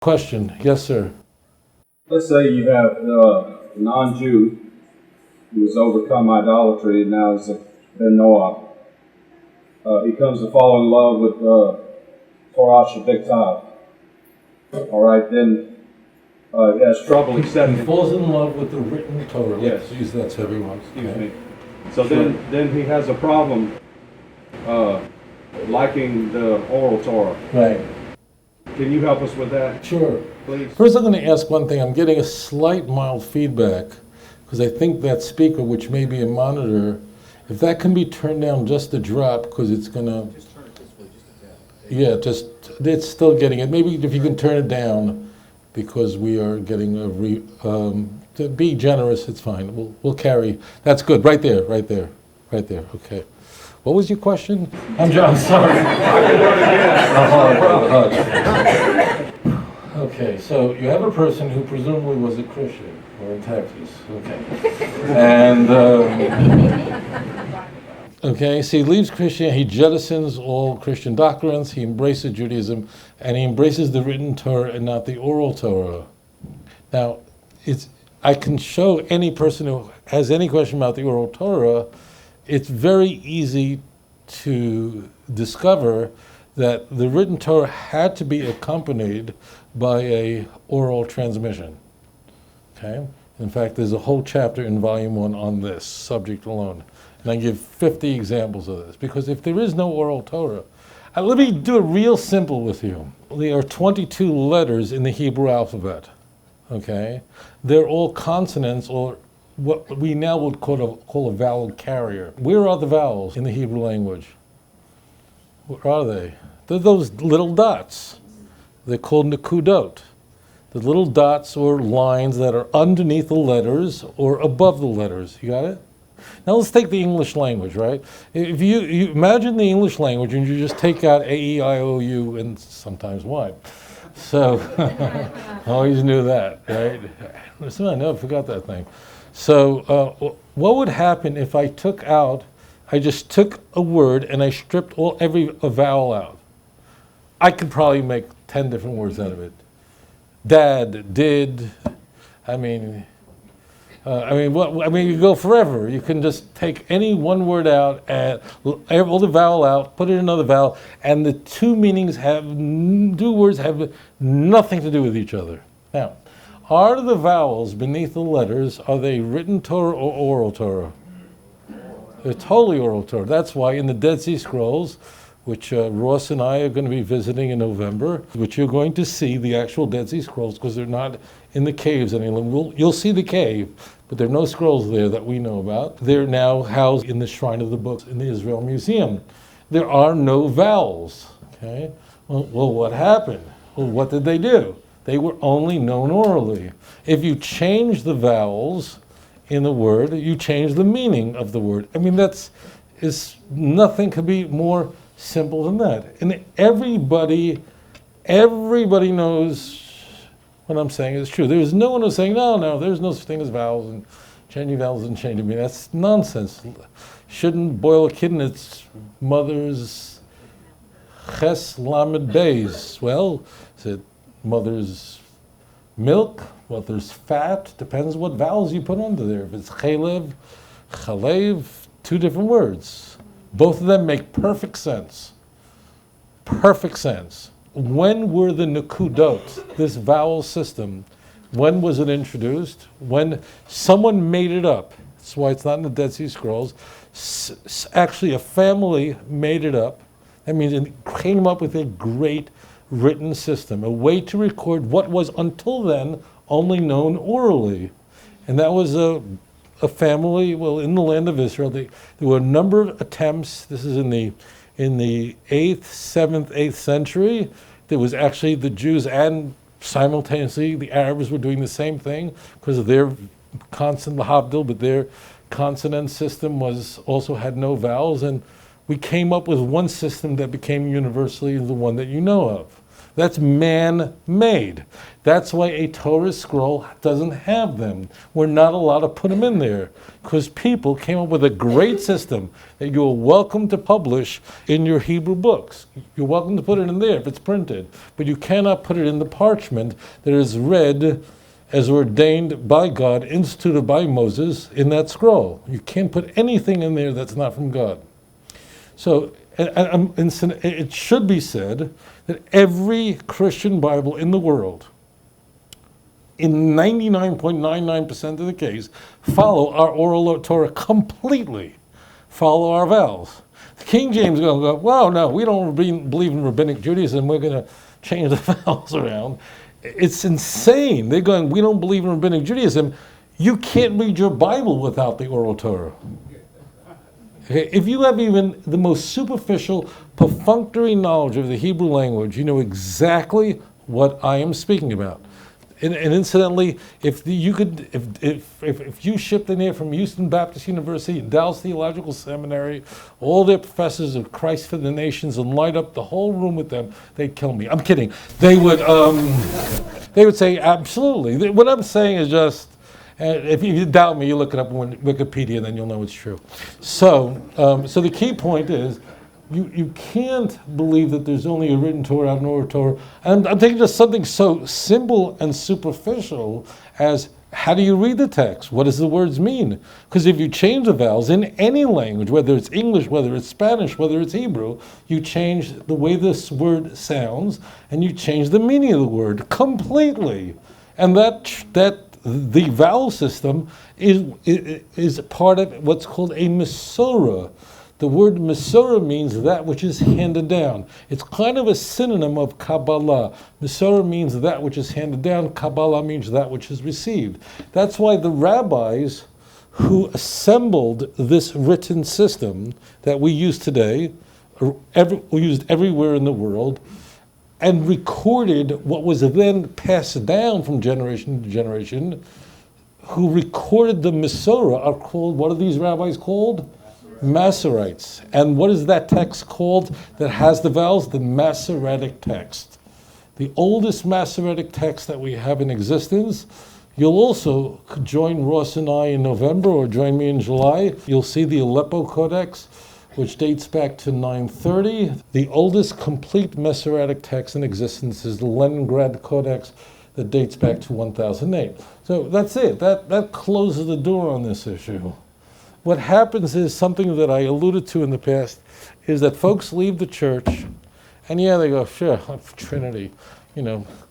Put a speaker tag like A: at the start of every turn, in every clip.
A: Question, yes, sir.
B: Let's say you have a non-Jew who has overcome idolatry and now is been Noah. He comes to fall in love with Torah Shabbat. All right, then he has trouble accepting.
A: He falls in love with the written Torah.
B: Yes.
A: Let's use that so everyone.
B: Excuse me. So then he has a problem liking the Oral Torah.
A: Right.
B: Can you help us with that?
A: Sure.
B: Please.
A: First, I'm going to ask one thing. I'm getting a slight mild feedback because I think that speaker, which may be a monitor, if that can be turned down just a drop, because it's going to...
C: Just turn it this way, just a tad.
A: Yeah, it's still getting it. Maybe if you can turn it down, because we are getting to be generous, it's fine. We'll carry. That's good. Right there. Okay. What was your question? I'm sorry. Okay, so you have a person who presumably was a Christian, or in Texas. Okay. And, okay, so he leaves Christianity, he jettisons all Christian doctrines, he embraces Judaism, and he embraces the written Torah and not the oral Torah. Now, I can show any person who has any question about the oral Torah, it's very easy to discover that the written Torah had to be accompanied by a oral transmission. Okay? In fact, there's a whole chapter in Volume 1 on this subject alone. And I give 50 examples of this. Because if there is no oral Torah, let me do it real simple with you. There are 22 letters in the Hebrew alphabet. Okay? They're all consonants, or what we now would call a vowel carrier. Where are the vowels in the Hebrew language? Where are they? They're those little dots. They're called nekudot. The little dots or lines that are underneath the letters or above the letters. You got it? Now let's take the English language, right? If you imagine the English language and you just take out A, E, I, O, U, and sometimes Y. So, I always knew that, right? I never forgot that thing. So, what would happen if I just took a word and I stripped every vowel out? I could probably make 10 different words out of it. Dad, did, you go forever. You can just take any one word out, and all the vowel out, put in another vowel, and the two words have nothing to do with each other. Now, are the vowels beneath the letters, are they written Torah or oral Torah? They're totally oral Torah. That's why in the Dead Sea Scrolls, which Ross and I are going to be visiting in November, which you're going to see the actual Dead Sea Scrolls, because they're not in the caves any longer. You'll see the cave, but there are no scrolls there that we know about. They're now housed in the Shrine of the Books in the Israel Museum. There are no vowels. Okay. Well, what happened? Well, what did they do? They were only known orally. If you change the vowels in the word, you change the meaning of the word. Nothing could be more simple than that. And everybody knows what I'm saying is true. There's no one who's saying, no, there's no such thing as vowels, and changing vowels and changing meaning. That's nonsense. Shouldn't boil a kid in its mother's ches lamed beis. Well, is it mother's milk, mother's fat? Depends what vowels you put under there. If it's chalev, chalev, two different words. Both of them make perfect sense. Perfect sense. When were the nekudot, this vowel system, when was it introduced? When someone made it up. That's why it's not in the Dead Sea Scrolls. Actually, a family made it up. That means it came up with a great written system, a way to record what was until then only known orally. And that was a family, in the land of Israel. There were a number of attempts. This is in the 8th, 7th, 8th century. There was actually the Jews and simultaneously the Arabs were doing the same thing because of their consonant lahabdil, but their consonant system also had no vowels, and we came up with one system that became universally the one that you know of. That's man-made. That's why a Torah scroll doesn't have them. We're not allowed to put them in there because people came up with a great system that you're welcome to publish in your Hebrew books. You're welcome to put it in there if it's printed, but you cannot put it in the parchment that is read as ordained by God, instituted by Moses in that scroll. You can't put anything in there that's not from God. So it should be said that every Christian Bible in the world, in 99.99% of the case, follow our Oral Torah completely, follow our vows. The King James is going to go, well, no, we don't believe in Rabbinic Judaism, we're going to change the vows around. It's insane. They're going, we don't believe in Rabbinic Judaism. You can't read your Bible without the Oral Torah. Okay, if you have even the most superficial, perfunctory knowledge of the Hebrew language, you know exactly what I am speaking about. And incidentally, if you shipped in here from Houston Baptist University, Dallas Theological Seminary, all their professors of Christ for the Nations, and light up the whole room with them, they'd kill me. I'm kidding. They would say absolutely. What I'm saying is just. If you doubt me, you look it up on Wikipedia, and then you'll know it's true. So the key point is, you can't believe that there's only a written Torah and an oral Torah. And I'm taking just something so simple and superficial as how do you read the text? What does the words mean? Because if you change the vowels in any language, whether it's English, whether it's Spanish, whether it's Hebrew, you change the way this word sounds, and you change the meaning of the word completely. And that the vowel system is part of what's called a Masorah. The word Masorah means that which is handed down. It's kind of a synonym of Kabbalah. Masorah means that which is handed down. Kabbalah means that which is received. That's why the rabbis who assembled this written system that we use today, we used everywhere in the world, and recorded what was then passed down from generation to generation, who recorded the Masorah are called, what are these rabbis called? Masoretes. And what is that text called that has the vowels? The Masoretic text. The oldest Masoretic text that we have in existence. You'll also join Ross and I in November, or join me in July. You'll see the Aleppo Codex, which dates back to 930. The oldest complete Masoretic text in existence is the Leningrad Codex that dates back to 1008. So that's it. That closes the door on this issue. What happens is something that I alluded to in the past, is that folks leave the church, and yeah, they go, sure, Trinity,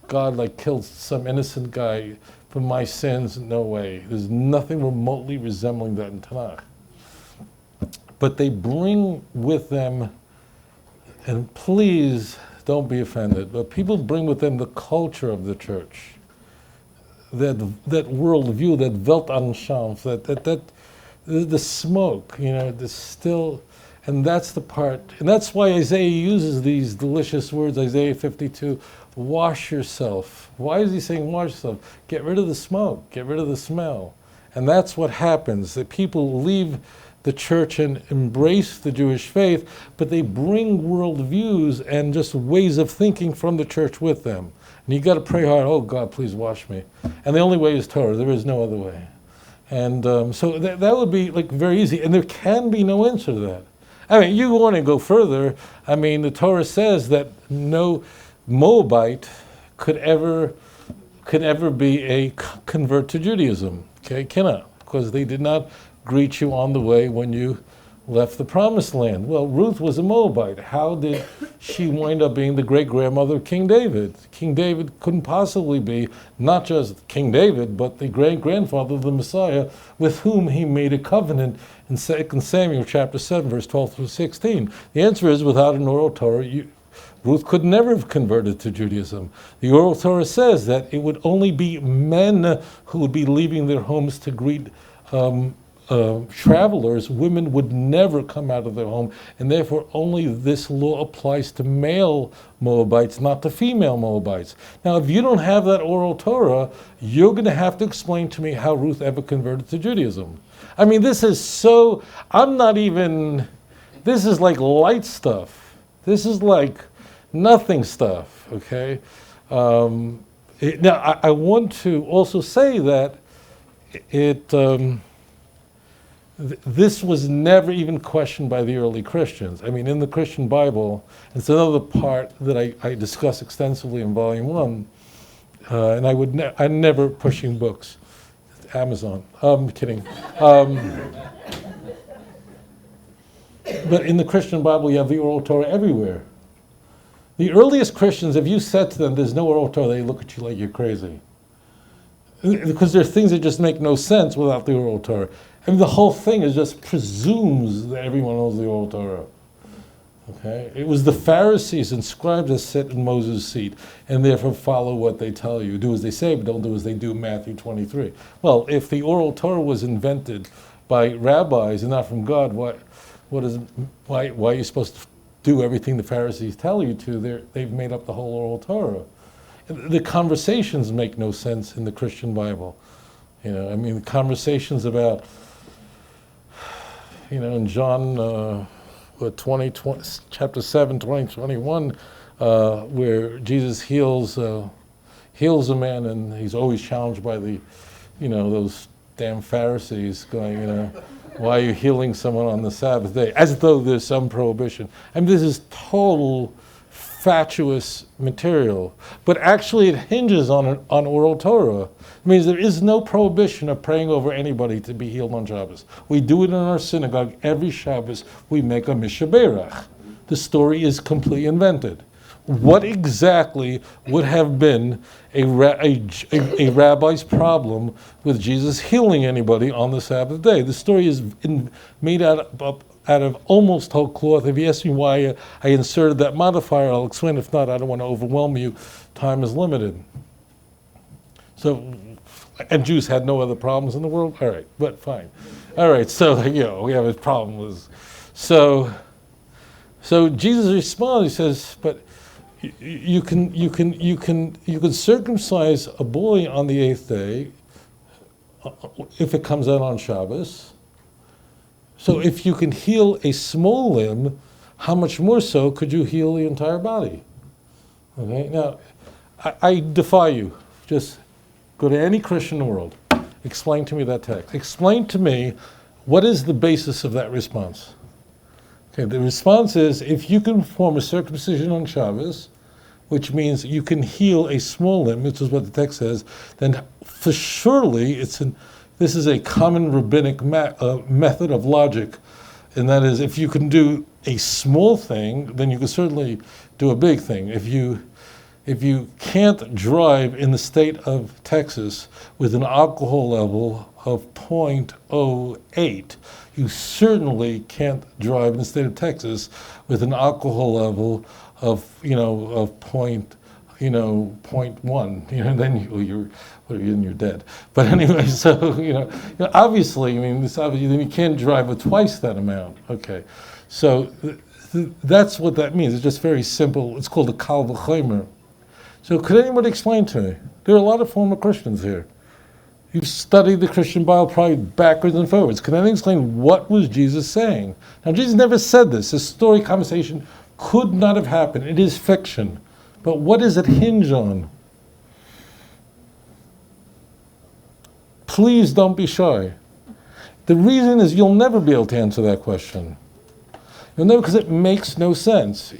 A: God like killed some innocent guy for my sins. No way. There's nothing remotely resembling that in Tanakh. But they bring with them, and please don't be offended, but people bring with them the culture of the church, that worldview, that Weltanschauung, that the smoke, the still, and that's the part, and that's why Isaiah uses these delicious words, Isaiah 52, wash yourself. Why is he saying wash yourself? Get rid of the smoke, get rid of the smell. And that's what happens, that people leave the church and embrace the Jewish faith, but they bring worldviews and just ways of thinking from the church with them. And you got to pray hard, oh God, please wash me. And the only way is Torah, there is no other way. And so that would be like very easy, and there can be no answer to that. I mean, you want to go further. I mean, the Torah says that no Moabite could ever be a convert to Judaism. Okay, cannot, because they did not greet you on the way when you left the promised land. Well, Ruth was a Moabite. How did she wind up being the great-grandmother of King David? King David couldn't possibly be not just King David, but the great-grandfather of the Messiah, with whom he made a covenant in 2 Samuel chapter 7, verse 12 through 16. The answer is, without an oral Torah, Ruth could never have converted to Judaism. The Oral Torah says that it would only be men who would be leaving their homes to greet travelers. Women would never come out of their home, and therefore only this law applies to male Moabites, not to female Moabites. Now, if you don't have that Oral Torah, you're going to have to explain to me how Ruth ever converted to Judaism. I mean, this is this is like light stuff. This is like nothing stuff, okay? Now, I want to also say that this was never even questioned by the early Christians. I mean, in the Christian Bible, it's another part that I discuss extensively in Volume 1, and I'm never pushing books. Amazon. I'm kidding. But in the Christian Bible, you have the Oral Torah everywhere. The earliest Christians, if you said to them, there's no Oral Torah, they look at you like you're crazy. Because there are things that just make no sense without the Oral Torah. I mean, the whole thing is just presumes that everyone knows the Oral Torah. Okay? It was the Pharisees and scribes that sit in Moses' seat and therefore follow what they tell you. Do as they say, but don't do as they do, Matthew 23. Well, if the Oral Torah was invented by rabbis and not from God, why are you supposed to do everything the Pharisees tell you to? They've made up the whole Oral Torah. The conversations make no sense in the Christian Bible. You know, I mean, the conversations about, you know, in John chapter 7, 20, 21, where Jesus heals a man, and he's always challenged by those damn Pharisees going, why are you healing someone on the Sabbath day? As though there's some prohibition. I mean, this is total fatuous material, but actually it hinges on Oral Torah. It means there is no prohibition of praying over anybody to be healed on Shabbos. We do it in our synagogue every Shabbos. We make a mishaberach. The story is completely invented. What exactly would have been a rabbi's problem with Jesus healing anybody on the Sabbath day? The story is made out of almost whole cloth. If you ask me why I inserted that modifier, I'll explain. If not, I don't want to overwhelm you. Time is limited. So, and Jews had no other problems in the world? All right, but fine. All right, so, we have a problem with, so Jesus responds, he says, but you can circumcise a boy on the 8th day if it comes out on Shabbos. So if you can heal a small limb, how much more so could you heal the entire body? Okay, now, I defy you. Just go to any Christian in the world. Explain to me that text. Explain to me what is the basis of that response. Okay, the response is, if you can perform a circumcision on Shabbos, which means you can heal a small limb, which is what the text says, then for surely this is a common rabbinic method of logic, and that is, if you can do a small thing, then you can certainly do a big thing. If you can't drive in the state of Texas with an alcohol level of 0.08, you certainly can't drive in the state of Texas with an alcohol level of 0.1. Then you're dead. But anyway, so obviously, then you can't drive with twice that amount. Okay, so that's what that means. It's just very simple. It's called a kal v'chomer. So could anybody explain to me? There are a lot of former Christians here. You've studied the Christian Bible probably backwards and forwards. Can anyone explain what was Jesus saying? Now, Jesus never said this. This story conversation could not have happened. It is fiction. But what does it hinge on? Please don't be shy. The reason is you'll never be able to answer that question. You'll never, because it makes no sense.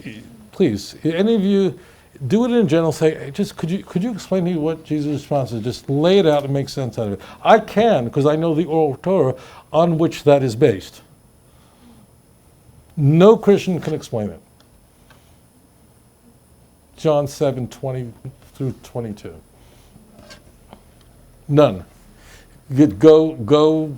A: Please, any of you, do it in general. Say, hey, just could you explain to me what Jesus' response is? Just lay it out and make sense out of it. I can, because I know the Oral Torah on which that is based. No Christian can explain it. John 7, 20 through 22. None. You could go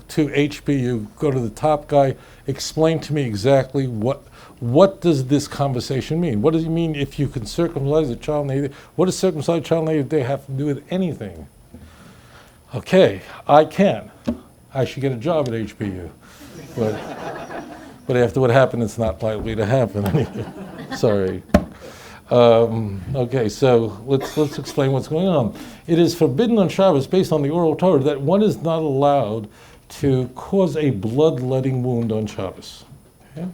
A: to HBU, go to the top guy, explain to me exactly what does this conversation mean? What does it mean if you can circumcise a child on the 8th day? What does circumcise a child on the 8th day have to do with anything? Okay, I can. I should get a job at HBU. But after what happened, it's not likely to happen anyway. Sorry. Okay, so let's explain what's going on. It is forbidden on Shabbos, based on the Oral Torah, that one is not allowed to cause a bloodletting wound on Shabbos. Okay?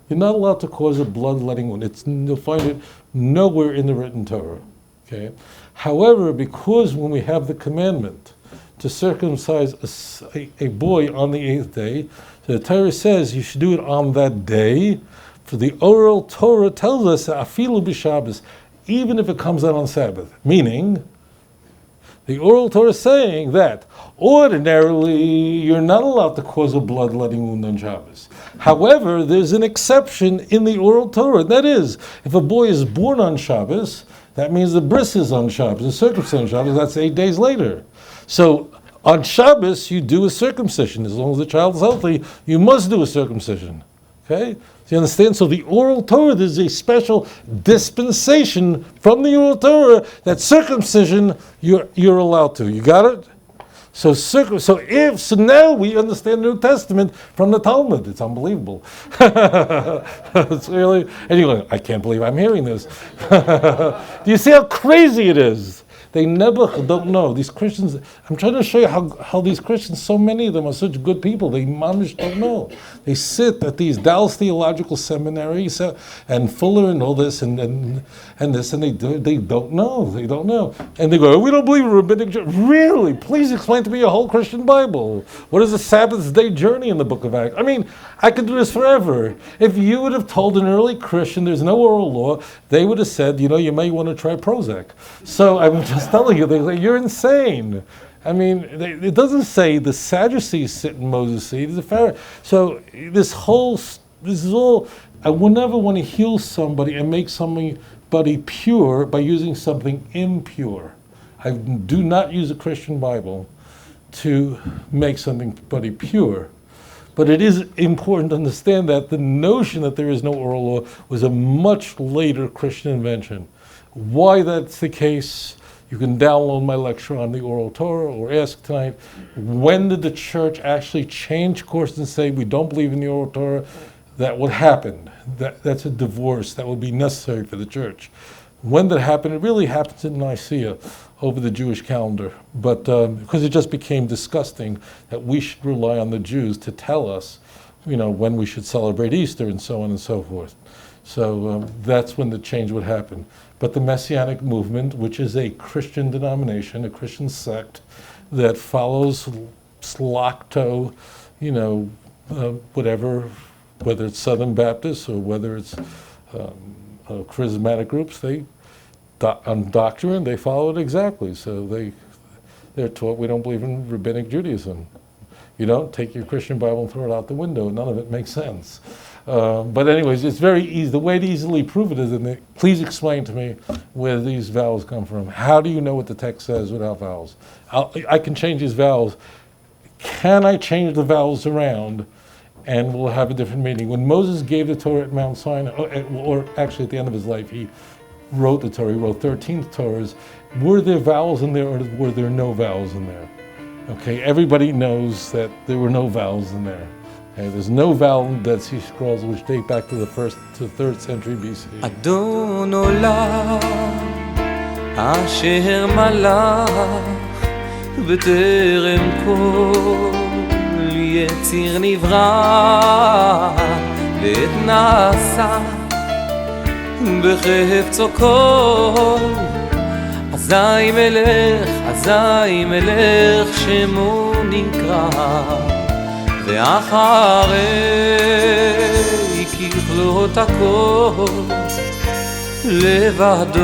A: You're not allowed to cause a bloodletting wound. You'll find it nowhere in the written Torah. Okay. However, because when we have the commandment to circumcise a boy on the 8th day, the Torah says you should do it on that day. For the Oral Torah tells us afilu b'Shabbos, even if it comes out on Sabbath. Meaning, the Oral Torah is saying that ordinarily you're not allowed to cause a bloodletting wound on Shabbos. However, there's an exception in the Oral Torah. That is, if a boy is born on Shabbos, that means the bris is on Shabbos, the circumcision on Shabbos, that's 8 days later. So on Shabbos, you do a circumcision. As long as the child is healthy, you must do a circumcision. Okay? So you understand? So the Oral Torah, there's a special dispensation from the Oral Torah that circumcision you're allowed to. You got it? So now we understand the New Testament from the Talmud. It's unbelievable. It's really, anyway, I can't believe I'm hearing this. Do you see how crazy it is? They never don't know. These Christians, I'm trying to show you how these Christians, so many of them are such good people, they mamish don't know. They sit at these Dallas Theological Seminaries and Fuller and all this and this, and they don't know. They don't know. And they go, oh, we don't believe in rabbinic journey. Really? Please explain to me a whole Christian Bible. What is the Sabbath day journey in the book of Acts? I mean, I could do this forever. If you would have told an early Christian there's no oral law, they would have said, you may want to try Prozac. So I'm just telling you, they say, you're insane. I mean, it doesn't say the Sadducees sit in Moses' seat, it's the Pharisees. So this is all, I would never want to heal somebody and make somebody pure by using something impure. I do not use a Christian Bible to make somebody pure. But it is important to understand that the notion that there is no oral law was a much later Christian invention. Why that's the case, you can download my lecture on the Oral Torah or ask tonight, when did the church actually change course and say we don't believe in the Oral Torah? That would happen. That's a divorce that would be necessary for the church. When did it happen? It really happens in Nicaea over the Jewish calendar, but because it just became disgusting that we should rely on the Jews to tell us, when we should celebrate Easter and so on and so forth. So that's when the change would happen. But the Messianic movement, which is a Christian denomination, a Christian sect that follows Slocto, whatever, whether it's Southern Baptists or whether it's charismatic groups, on doctrine, they follow it exactly. So they're taught we don't believe in rabbinic Judaism. You don't take your Christian Bible and throw it out the window. None of it makes sense. But anyways, it's very easy. The way to easily prove it is, please explain to me where these vowels come from. How do you know what the text says without vowels? I can change these vowels. Can I change the vowels around and we'll have a different meaning? When Moses gave the Torah at Mount Sinai, or actually at the end of his life, he wrote the Torah, he wrote 13 Torahs. Were there vowels in there or were there no vowels in there? Okay, everybody knows that there were no vowels in there. Okay, there's no vowel in Dead Sea Scrolls which date back to the 3rd century BC.
D: אדון עולם אשר מלך בטרם כל יציר נברא ועת נעשה בחפצו כל אזי מלך שמו נקרא ואחרי ככלות הכל לבדו